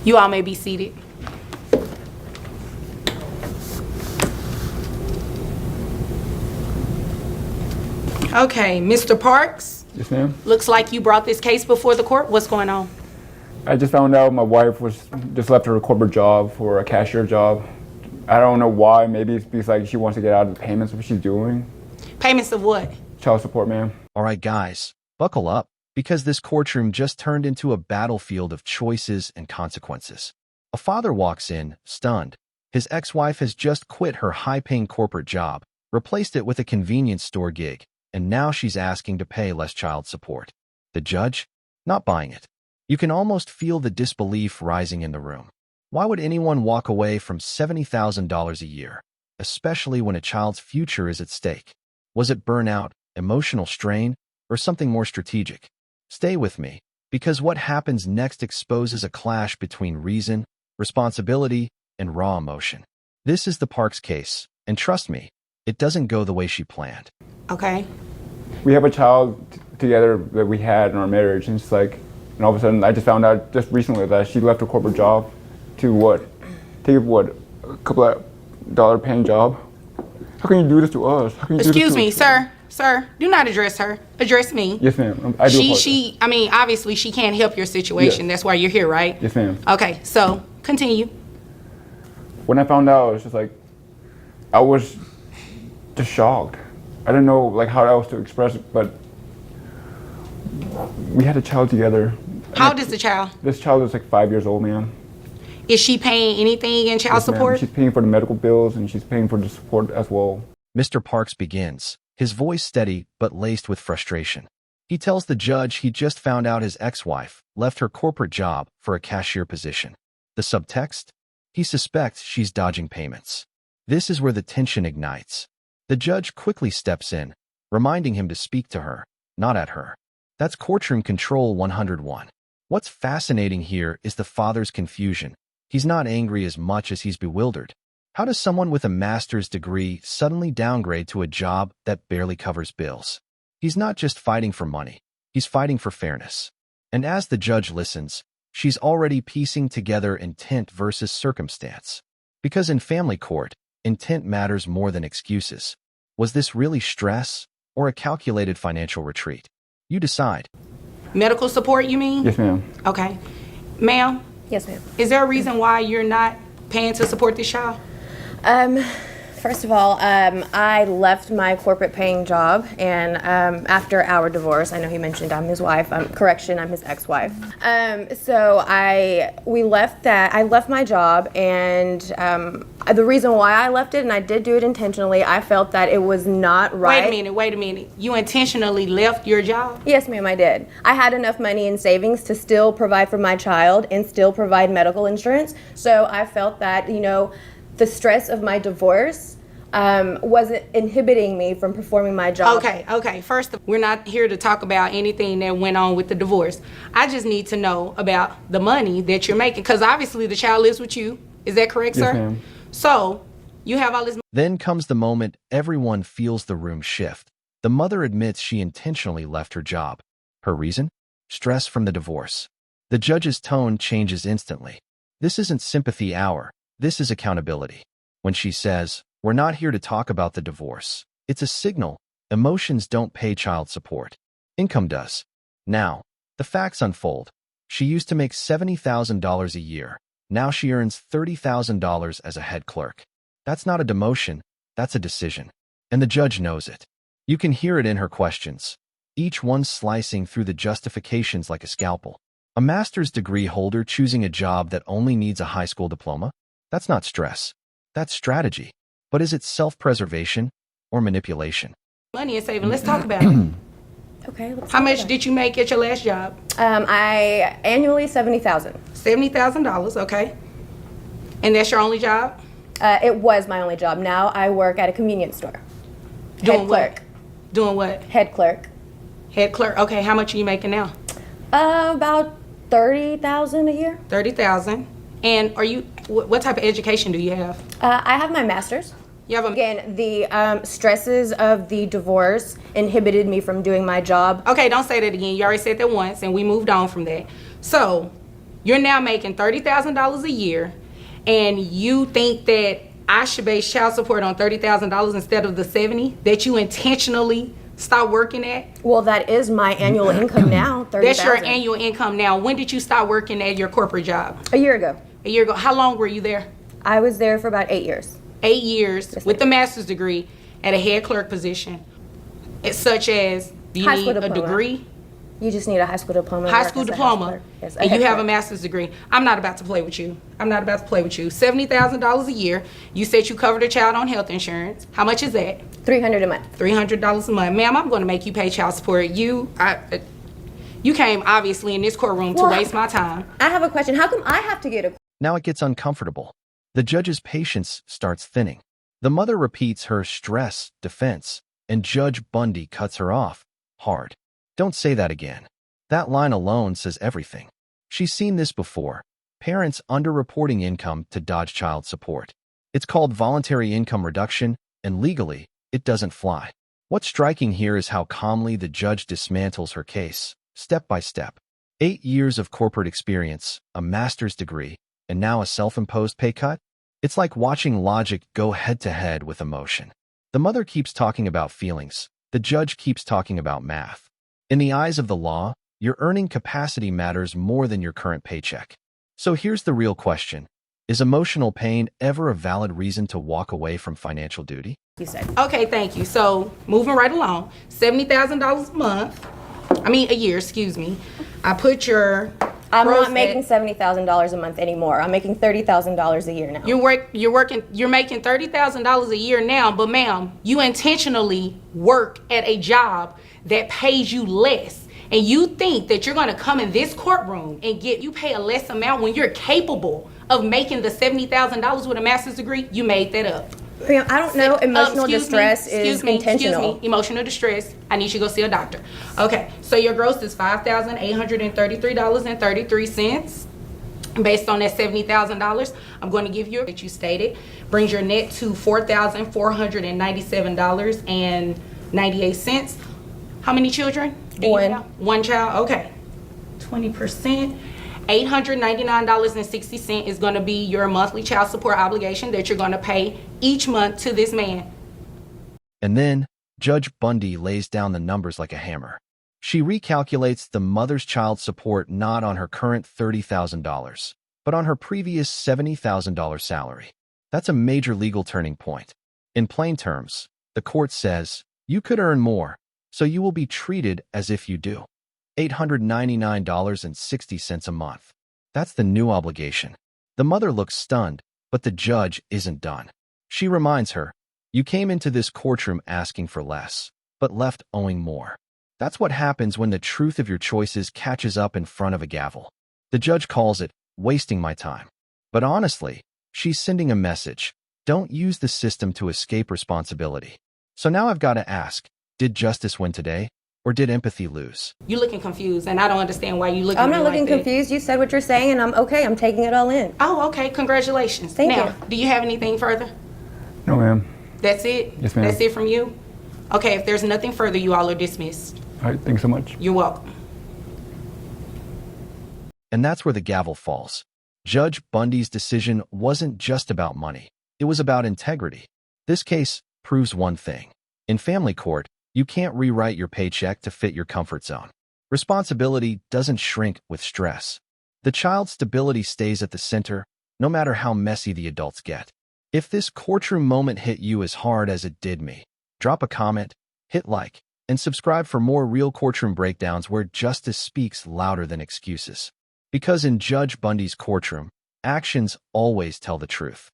You all may be seated. Okay, Mr. Parks. Yes, ma'am. Looks like you brought this case before the court. What's going on? I just found out my wife just left her corporate job for a cashier job. I don't know why. Maybe it's because like she wants to get out of the payments of what she's doing. Payments of what? Child support, ma'am. All right, guys, buckle up, because this courtroom just turned into a battlefield of choices and consequences. A father walks in, stunned. His ex-wife has just quit her high-paying corporate job, replaced it with a convenience store gig, and now she's asking to pay less child support. The judge? Not buying it. You can almost feel the disbelief rising in the room. Why would anyone walk away from $70,000 a year, especially when a child's future is at stake? Was it burnout, emotional strain, or something more strategic? Stay with me, because what happens next exposes a clash between reason, responsibility, and raw emotion. This is the Parks case, and trust me, it doesn't go the way she planned. Okay. We have a child together that we had in our marriage, and it's like, and all of a sudden I just found out just recently that she left her corporate job to take a couple of dollar paying job. How can you do this to us? How can you Excuse me, sir. Sir, do not address her. Address me. Yes, ma'am. I do apologize. I mean, obviously she can't help your situation. Yes. That's why you're here, right? Yes, ma'am. Okay, so continue. When I found out, it was just like, I was just shocked. I didn't know like how else to express it, but we had a child together. How old is the child? This child is like 5 years old, ma'am. Is she paying anything in child Yes, ma'am. support? She's paying for the medical bills and she's paying for the support as well. Mr. Parks begins, his voice steady but laced with frustration. He tells the judge he just found out his ex-wife left her corporate job for a cashier position. The subtext? He suspects she's dodging payments. This is where the tension ignites. The judge quickly steps in, reminding him to speak to her, not at her. That's Courtroom Control 101. What's fascinating here is the father's confusion. He's not angry as much as he's bewildered. How does someone with a master's degree suddenly downgrade to a job that barely covers bills? He's not just fighting for money, he's fighting for fairness. And as the judge listens, she's already piecing together intent versus circumstance. Because in family court, intent matters more than excuses. Was this really stress or a calculated financial retreat? You decide. Medical support, you mean? Yes, ma'am. Okay. Ma'am? Yes, ma'am. Is there a reason why you're not paying to support this child? First of all, I left my corporate paying job, and after our divorce, I know he mentioned I'm his wife. Correction, I'm his ex-wife. We left that. I left my job, and the reason why I left it, and I did do it intentionally, I felt that it was not right. Wait a minute. You intentionally left your job? Yes, ma'am, I did. I had enough money in savings to still provide for my child and still provide medical insurance. So I felt that, the stress of my divorce wasn't inhibiting me from performing my job. Okay. First, we're not here to talk about anything that went on with the divorce. I just need to know about the money that you're making, because obviously the child lives with you. Is that correct, Yes, sir? ma'am. So, you have all this. Then comes the moment everyone feels the room shift. The mother admits she intentionally left her job. Her reason? Stress from the divorce. The judge's tone changes instantly. This isn't sympathy hour. This is accountability. When she says, "We're not here to talk about the divorce," it's a signal. Emotions don't pay child support. Income does. Now, the facts unfold. She used to make $70,000 a year. Now she earns $30,000 as a head clerk. That's not a demotion, that's a decision. And the judge knows it. You can hear it in her questions, each one slicing through the justifications like a scalpel. A master's degree holder choosing a job that only needs a high school diploma? That's not stress. That's strategy. But is it self-preservation or manipulation? Money and saving. Let's talk about it. Okay. How much did you make at your last job? I annually $70,000. $70,000, okay. And that's your only job? It was my only job. Now I work at a convenience store. Head clerk. Doing what? Head clerk. Head clerk. Okay, how much are you making now? About $30,000 a year. $30,000. And what type of education do you have? I have my master's. You have Again, the stresses of the divorce inhibited me from doing my job. Okay, don't say that again. You already said that once, and we moved on from that. So, You're now making $30,000 a year, and you think that I should base child support on $30,000 instead of the 70 that you intentionally stop working at? Well, that is my annual income now, 30,000. That's your annual income now. When did you start working at your corporate job? A year ago. A year ago. How long were you there? I was there for about 8 years. 8 years with the master's degree at a head clerk position. It's such as, do you High need school a diploma. degree? You just need a high school diploma. to High work school as a house diploma, clerk. Yes, and you head have a clerk. master's degree. I'm not about to play with you. I'm not about to play with you. $70,000 a year. You said you covered a child on health insurance. How much is that? $300 a month. $300 a month. Ma'am, I'm going to make you pay child support. You came obviously in this courtroom to Well, waste my time. I have a question. How come I have to get a Now it gets uncomfortable. The judge's patience starts thinning. The mother repeats her stress defense, and Judge Bundy cuts her off hard. Don't say that again. That line alone says everything. She's seen this before. Parents underreporting income to dodge child support. It's called voluntary income reduction, and legally, it doesn't fly. What's striking here is how calmly the judge dismantles her case, step by step. 8 years of corporate experience, a master's degree, and now a self-imposed pay cut? It's like watching logic go head-to-head with emotion. The mother keeps talking about feelings. The judge keeps talking about math. In the eyes of the law, your earning capacity matters more than your current paycheck. So here's the real question. Is emotional pain ever a valid reason to walk away from financial duty? you said? Okay, thank you. So moving right along, $70,000 a year, excuse me. I put your I'm gross not making $70,000 a month anymore. I'm making $30,000 a year now. You're making $30,000 a year now, but ma'am, you intentionally work at a job that pays you less. And you think that you're gonna come in this courtroom and you pay a less amount when you're capable of making the $70,000 with a master's degree? You made that up. Ma'am, I don't know. Emotional distress is intentional. Excuse me. Emotional distress. I need you to go see a doctor. Okay, so your gross is $5,833.33. Based on that $70,000, I'm going to give you that you stated. Brings your net to $4,497.98. How many children? One. One child. Okay. 20%. $899.60 is going to be your monthly child support obligation that you're going to pay each month to this man. And then, Judge Bundy lays down the numbers like a hammer. She recalculates the mother's child support not on her current $30,000, but on her previous $70,000 salary. That's a major legal turning point. In plain terms, the court says, you could earn more, so you will be treated as if you do. $899.60 a month. That's the new obligation. The mother looks stunned, but the judge isn't done. She reminds her, you came into this courtroom asking for less, but left owing more. That's what happens when the truth of your choices catches up in front of a gavel. The judge calls it wasting my time. But honestly, she's sending a message. Don't use the system to escape responsibility. So now I've got to ask, did justice win today? Or did empathy lose? You looking confused, and I don't understand why you looking I'm at me not looking like that. confused. You said what you're saying, and I'm okay. I'm taking it all in. Oh, okay. Congratulations. Thank now, you. do you have anything further? No, ma'am. That's it? Yes, ma'am. That's it from you? Okay, if there's nothing further, you all are dismissed. All right, thanks so much. You're welcome. And that's where the gavel falls. Judge Bundy's decision wasn't just about money. It was about integrity. This case proves one thing. In family court, you can't rewrite your paycheck to fit your comfort zone. Responsibility doesn't shrink with stress. The child's stability stays at the center, no matter how messy the adults get. If this courtroom moment hit you as hard as it did me, drop a comment, hit like, and subscribe for more real courtroom breakdowns where justice speaks louder than excuses. Because in Judge Bundy's courtroom, actions always tell the truth.